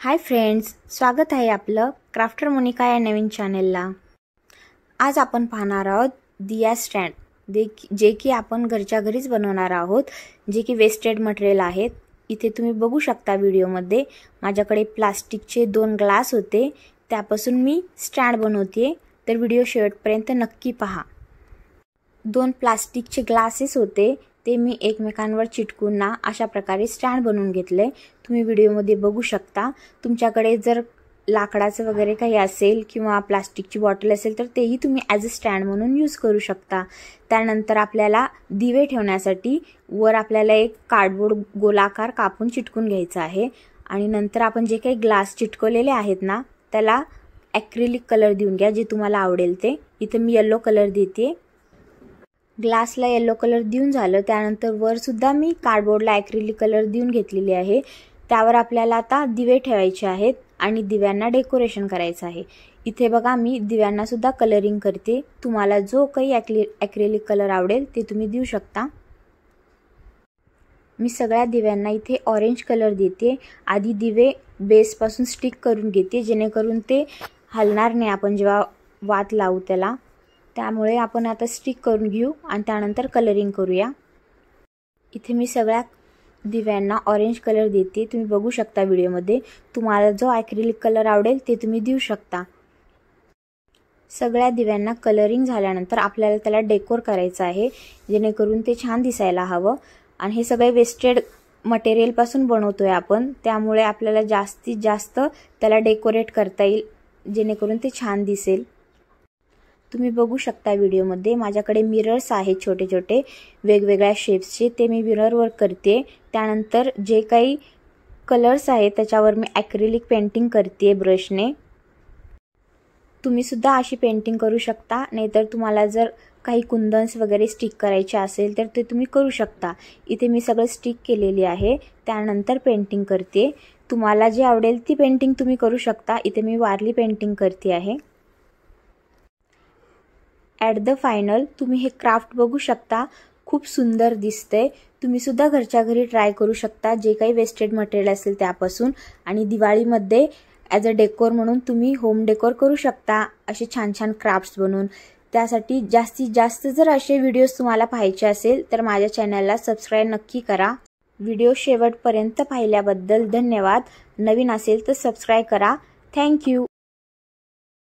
Hi friends, स्वागत आहे आपलं क्राफ्टर मोनिका या नवीन चॅनलला। आज आपण पाहणार आहोत दिया स्टँड जे की आपण घरच्या घरीच बनवणार आहोत, जे की वेस्टेड मटेरियल आहेत। इथे तुम्ही बघू शकता व्हिडिओमध्ये माझ्याकडे प्लास्टिकचे 2 ग्लास होते, त्यापासून मी स्टँड बनवते, तर व्हिडिओ शेवटपर्यंत नक्की पहा। 2 प्लास्टिकचे ग्लासेस होते, ते मी एकमेकांवर चिटकून ना अशा प्रकारे स्टँड बनवून घेतले। तुम्ही व्हिडिओमध्ये बघू शकता। तुमच्याकडे जर लाकडाचं वगैरे काही असेल किंवा प्लास्टिकची बॉटल असेल तर तेही तुम्ही ॲज अ स्टँड म्हणून यूज करू शकता। त्यानंतर आपल्याला दिवे ठेवण्यासाठी वर आपल्याला एक कार्डबोर्ड गोलाकार कापून चिटकून घ्यायचा आहे आणि नंतर आपण जे काही ग्लास चिटकवलेले आहेत ना त्याला ॲक्रिलिक कलर देऊन घ्या, जे तुम्हाला आवडेल ते। इथे मी येलो कलर देते। ग्लासला येलो कलर देऊन झालं, त्यानंतर वर सुद्धा मी कार्डबोर्डला ॲक्रिलिक कलर देऊन घेतलेली आहे। त्यावर आपल्याला आता दिवे ठेवायचे आहेत आणि दिव्यांना डेकोरेशन करायचं आहे। इथे बघा मी दिव्यांना सुद्धा कलरिंग करते। तुम्हाला जो काही ॲक्रिलिक कलर आवडेल ते तुम्ही देऊ शकता। मी सगळ्या दिव्यांना इथे ऑरेंज कलर देते। आधी दिवे बेसपासून स्टिक करून घेते, जेणेकरून ते हलणार नाही आपण जेव्हा वात लावू त्याला। त्यामुळे आपण आता स्टिक करून घेऊ आणि त्यानंतर कलरिंग करूया। इथे मी सगळ्या दिव्यांना ऑरेंज कलर देते। तुम्ही बघू शकता व्हिडिओमध्ये। तुम्हाला जो ॲक्रिलिक कलर आवडेल ते तुम्ही देऊ शकता। सगळ्या दिव्यांना कलरिंग झाल्यानंतर आपल्याला त्याला डेकोर करायचं आहे, जेणेकरून ते छान दिसायला हवं। आणि हे सगळे वेस्टेड मटेरियल पासून बनवतोय आपण, त्यामुळे आपल्याला जास्तीत जास्त त्याला डेकोरेट करता येईल, जेणेकरून ते छान दिसेल। तुम्ही बघू शकता व्हिडिओमध्ये माझ्याकडे मिरर्स आहेत छोटे छोटे वेगवेगळ्या शेप्सचे, ते मी मिररवर करते। त्यानंतर जे काही कलर्स आहेत त्याच्यावर मी ॲक्रिलिक पेंटिंग करते ब्रशने। तुम्ही सुद्धा अशी पेंटिंग करू शकता, नाहीतर तुम्हाला जर काही कुंदन्स वगैरे स्टिक करायचे असेल तर ते तुम्ही करू शकता। इथे मी सगळं स्टिक केलेली आहे, त्यानंतर पेंटिंग करते। तुम्हाला जे आवडेल ती पेंटिंग तुम्ही करू शकता। इथे मी वारली पेंटिंग करते आहे। ॲट द फायनल तुम्ही हे क्राफ्ट बघू शकता, खूप सुंदर दिसते। तुम्ही सुद्धा घरच्या घरी ट्राय करू शकता जे काही वेस्टेड मटेरियल असेल त्यापासून, आणि दिवाळीमध्ये ॲज अ डेकोर म्हणून तुम्ही होम डेकोर करू शकता असे छान छान क्राफ्ट्स बनवून। त्यासाठी जास्तीत जास्त जर असे व्हिडिओज तुम्हाला पाहायचे असेल तर माझ्या चॅनलला सबस्क्राईब नक्की करा। व्हिडिओ शेवटपर्यंत पाहिल्याबद्दल धन्यवाद। नवीन असेल तर सबस्क्राईब करा। थँक्यू।